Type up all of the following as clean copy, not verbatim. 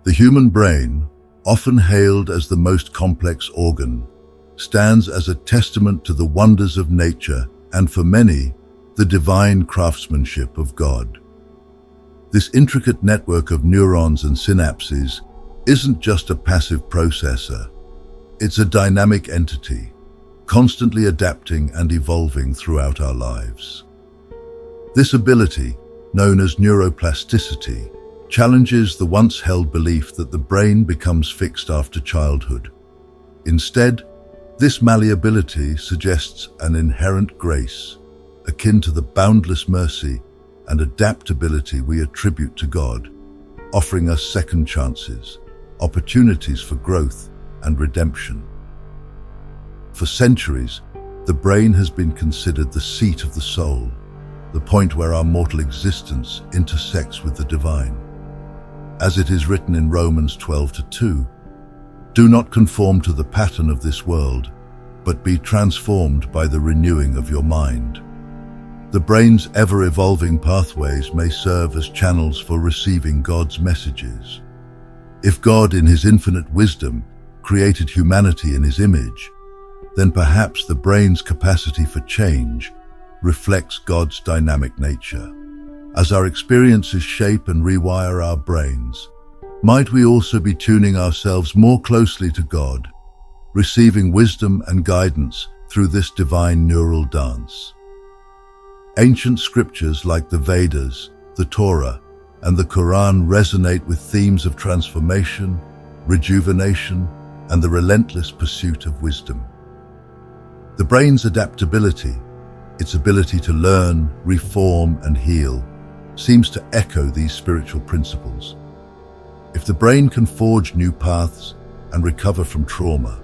The human brain, often hailed as the most complex organ, stands as a testament to the wonders of nature and, for many, the divine craftsmanship of God. This intricate network of neurons and synapses isn't just a passive processor. It's a dynamic entity, constantly adapting and evolving throughout our lives. This ability, known as neuroplasticity, challenges the once-held belief that the brain becomes fixed after childhood. Instead, this malleability suggests an inherent grace, akin to the boundless mercy and adaptability we attribute to God, offering us second chances, opportunities for growth and redemption. For centuries, the brain has been considered the seat of the soul, the point where our mortal existence intersects with the divine. As it is written in Romans 12:2, "Do not conform to the pattern of this world, but be transformed by the renewing of your mind." The brain's ever-evolving pathways may serve as channels for receiving God's messages. If God, in His infinite wisdom, created humanity in His image, then perhaps the brain's capacity for change reflects God's dynamic nature. As our experiences shape and rewire our brains, might we also be tuning ourselves more closely to God, receiving wisdom and guidance through this divine neural dance? Ancient scriptures like the Vedas, the Torah, and the Quran resonate with themes of transformation, rejuvenation, and the relentless pursuit of wisdom. The brain's adaptability, its ability to learn, reform, and heal, seems to echo these spiritual principles. If the brain can forge new paths and recover from trauma,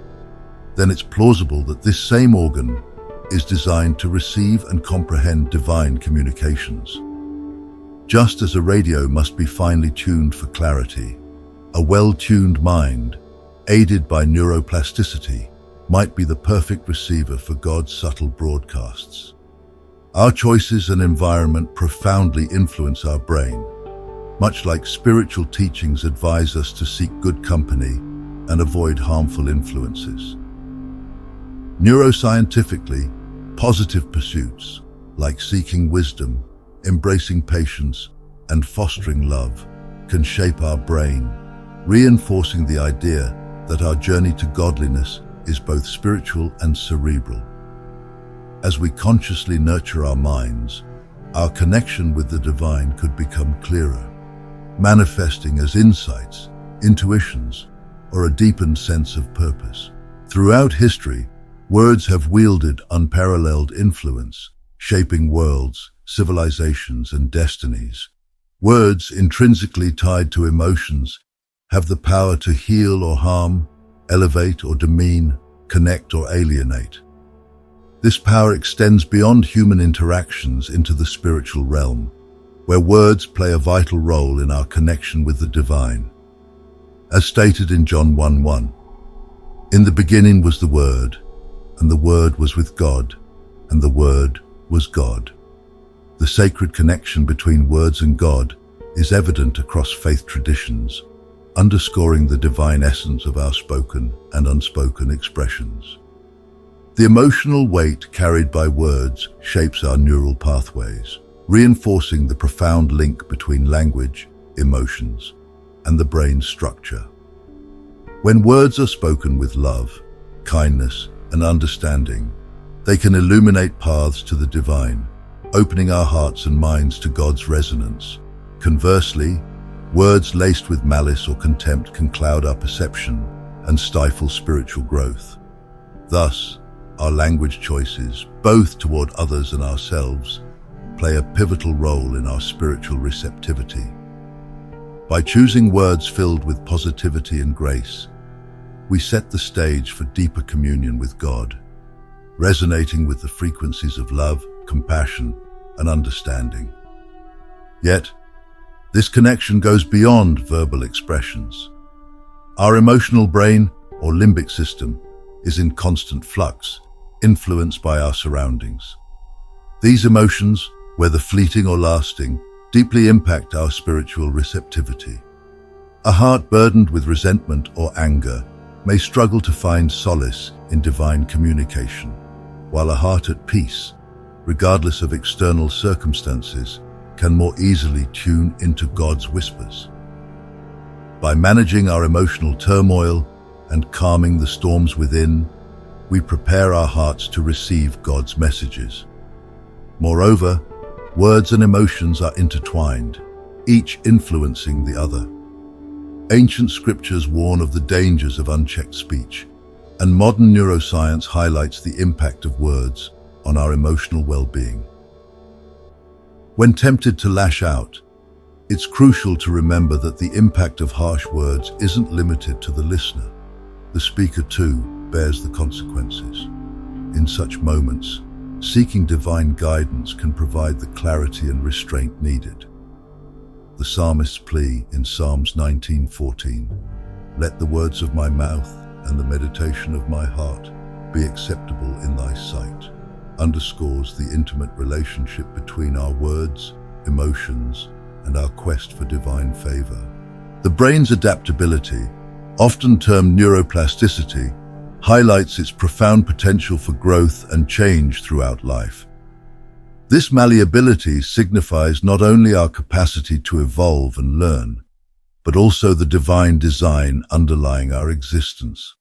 then it's plausible that this same organ is designed to receive and comprehend divine communications. Just as a radio must be finely tuned for clarity, a well-tuned mind, aided by neuroplasticity, might be the perfect receiver for God's subtle broadcasts. Our choices and environment profoundly influence our brain, much like spiritual teachings advise us to seek good company and avoid harmful influences. Neuroscientifically, positive pursuits, like seeking wisdom, embracing patience, and fostering love, can shape our brain, reinforcing the idea that our journey to godliness is both spiritual and cerebral. As we consciously nurture our minds, our connection with the divine could become clearer, manifesting as insights, intuitions, or a deepened sense of purpose. Throughout history, words have wielded unparalleled influence, shaping worlds, civilizations, and destinies. Words, intrinsically tied to emotions, have the power to heal or harm, elevate or demean, connect or alienate. This power extends beyond human interactions into the spiritual realm, where words play a vital role in our connection with the divine. As stated in John 1:1, "In the beginning was the Word, and the Word was with God, and the Word was God." The sacred connection between words and God is evident across faith traditions, underscoring the divine essence of our spoken and unspoken expressions. The emotional weight carried by words shapes our neural pathways, reinforcing the profound link between language, emotions, and the brain's structure. When words are spoken with love, kindness, and understanding, they can illuminate paths to the divine, opening our hearts and minds to God's resonance. Conversely, words laced with malice or contempt can cloud our perception and stifle spiritual growth. Thus, our language choices, both toward others and ourselves, play a pivotal role in our spiritual receptivity. By choosing words filled with positivity and grace, we set the stage for deeper communion with God, resonating with the frequencies of love, compassion, and understanding. Yet, this connection goes beyond verbal expressions. Our emotional brain, or limbic system, is in constant flux, influenced by our surroundings. These emotions, whether fleeting or lasting, deeply impact our spiritual receptivity. A heart burdened with resentment or anger may struggle to find solace in divine communication, while a heart at peace, regardless of external circumstances, can more easily tune into God's whispers. By managing our emotional turmoil and calming the storms within, we prepare our hearts to receive God's messages. Moreover, words and emotions are intertwined, each influencing the other. Ancient scriptures warn of the dangers of unchecked speech, and modern neuroscience highlights the impact of words on our emotional well-being. When tempted to lash out, it's crucial to remember that the impact of harsh words isn't limited to the listener. The speaker too bears the consequences. In such moments, seeking divine guidance can provide the clarity and restraint needed. The psalmist's plea in Psalms 19:14, "Let the words of my mouth and the meditation of my heart be acceptable in thy sight," underscores the intimate relationship between our words, emotions, and our quest for divine favor. The brain's adaptability, often termed neuroplasticity, highlights its profound potential for growth and change throughout life. This malleability signifies not only our capacity to evolve and learn, but also the divine design underlying our existence.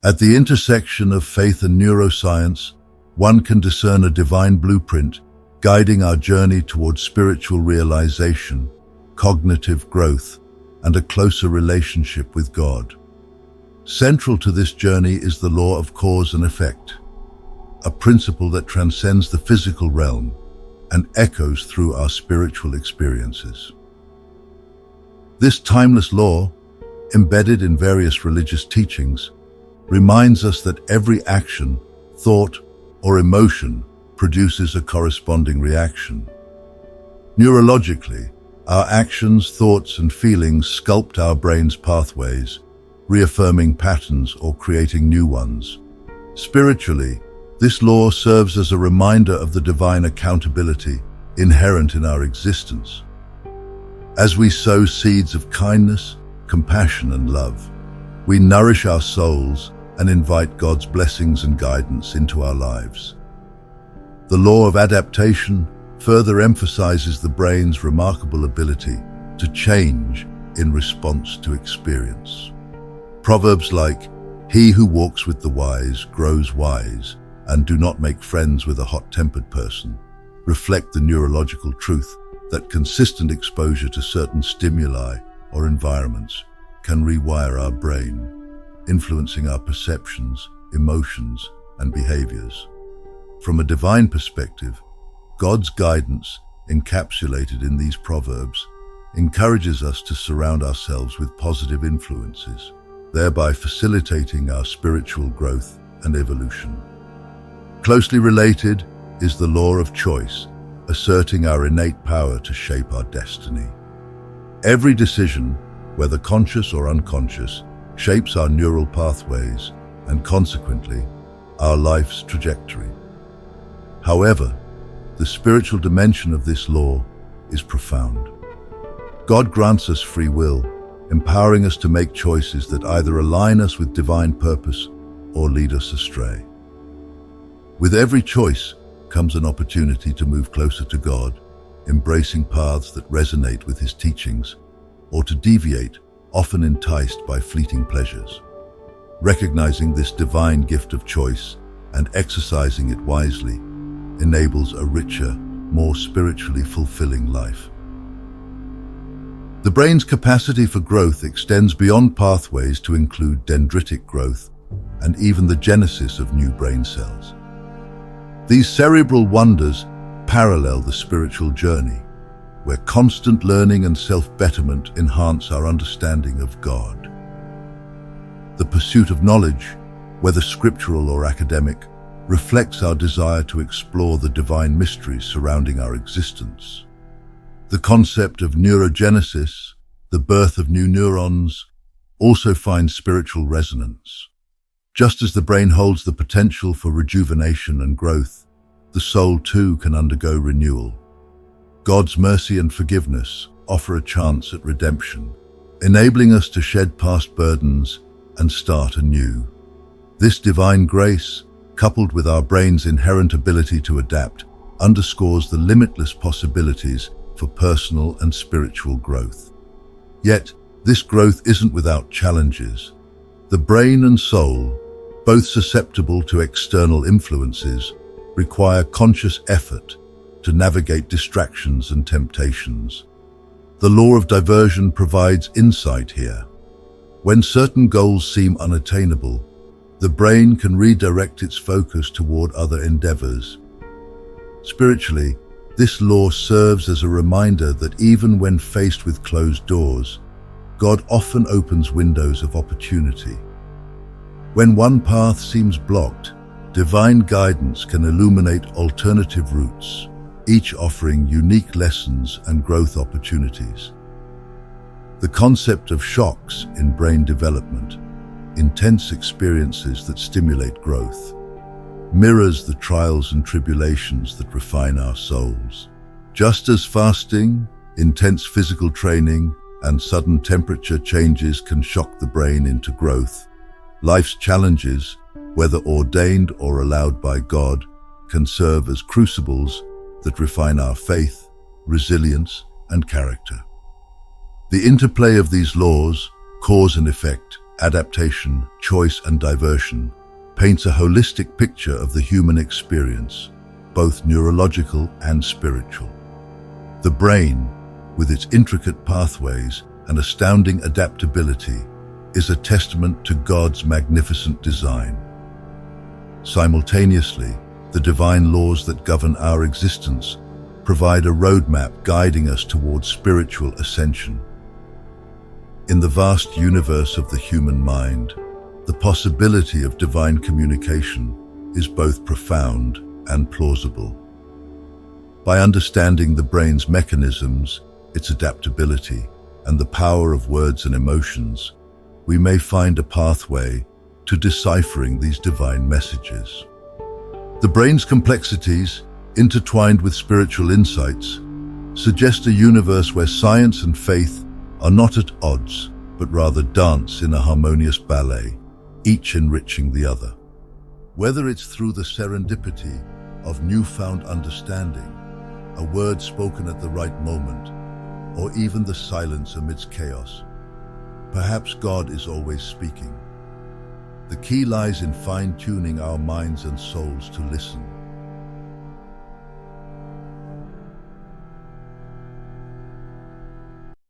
At the intersection of faith and neuroscience, one can discern a divine blueprint guiding our journey towards spiritual realization, cognitive growth, and a closer relationship with God. Central to this journey is the law of cause and effect, a principle that transcends the physical realm and echoes through our spiritual experiences. This timeless law, embedded in various religious teachings, reminds us that every action, thought, or emotion produces a corresponding reaction. Neurologically, our actions, thoughts, and feelings sculpt our brain's pathways, reaffirming patterns or creating new ones. Spiritually, this law serves as a reminder of the divine accountability inherent in our existence. As we sow seeds of kindness, compassion, and love, we nourish our souls and invite God's blessings and guidance into our lives. The law of adaptation further emphasizes the brain's remarkable ability to change in response to experience. Proverbs like, "He who walks with the wise grows wise," and "Do not make friends with a hot-tempered person," reflect the neurological truth that consistent exposure to certain stimuli or environments can rewire our brain, influencing our perceptions, emotions, and behaviors. From a divine perspective, God's guidance, encapsulated in these proverbs, encourages us to surround ourselves with positive influences, thereby facilitating our spiritual growth and evolution. Closely related is the law of choice, asserting our innate power to shape our destiny. Every decision, whether conscious or unconscious, shapes our neural pathways and consequently, our life's trajectory. However, the spiritual dimension of this law is profound. God grants us free will, empowering us to make choices that either align us with divine purpose or lead us astray. With every choice comes an opportunity to move closer to God, embracing paths that resonate with His teachings, or to deviate, often enticed by fleeting pleasures. Recognizing this divine gift of choice and exercising it wisely enables a richer, more spiritually fulfilling life. The brain's capacity for growth extends beyond pathways to include dendritic growth and even the genesis of new brain cells. These cerebral wonders parallel the spiritual journey, where constant learning and self-betterment enhance our understanding of God. The pursuit of knowledge, whether scriptural or academic, reflects our desire to explore the divine mysteries surrounding our existence. The concept of neurogenesis, the birth of new neurons, also finds spiritual resonance. Just as the brain holds the potential for rejuvenation and growth, the soul too can undergo renewal. God's mercy and forgiveness offer a chance at redemption, enabling us to shed past burdens and start anew. This divine grace, coupled with our brain's inherent ability to adapt, underscores the limitless possibilities for personal and spiritual growth. Yet, this growth isn't without challenges. The brain and soul, both susceptible to external influences, require conscious effort to navigate distractions and temptations. The law of diversion provides insight here. When certain goals seem unattainable, the brain can redirect its focus toward other endeavors. Spiritually, this law serves as a reminder that even when faced with closed doors, God often opens windows of opportunity. When one path seems blocked, divine guidance can illuminate alternative routes, each offering unique lessons and growth opportunities. The concept of shocks in brain development, intense experiences that stimulate growth, mirrors the trials and tribulations that refine our souls. Just as fasting, intense physical training, and sudden temperature changes can shock the brain into growth, life's challenges, whether ordained or allowed by God, can serve as crucibles that refine our faith, resilience, and character. The interplay of these laws, cause and effect, adaptation, choice, and diversion, paints a holistic picture of the human experience, both neurological and spiritual. The brain, with its intricate pathways and astounding adaptability, is a testament to God's magnificent design. Simultaneously, the divine laws that govern our existence provide a roadmap guiding us towards spiritual ascension. In the vast universe of the human mind, the possibility of divine communication is both profound and plausible. By understanding the brain's mechanisms, its adaptability, and the power of words and emotions, we may find a pathway to deciphering these divine messages. The brain's complexities, intertwined with spiritual insights, suggest a universe where science and faith are not at odds, but rather dance in a harmonious ballet, each enriching the other. Whether it's through the serendipity of newfound understanding, a word spoken at the right moment, or even the silence amidst chaos, perhaps God is always speaking. The key lies in fine-tuning our minds and souls to listen.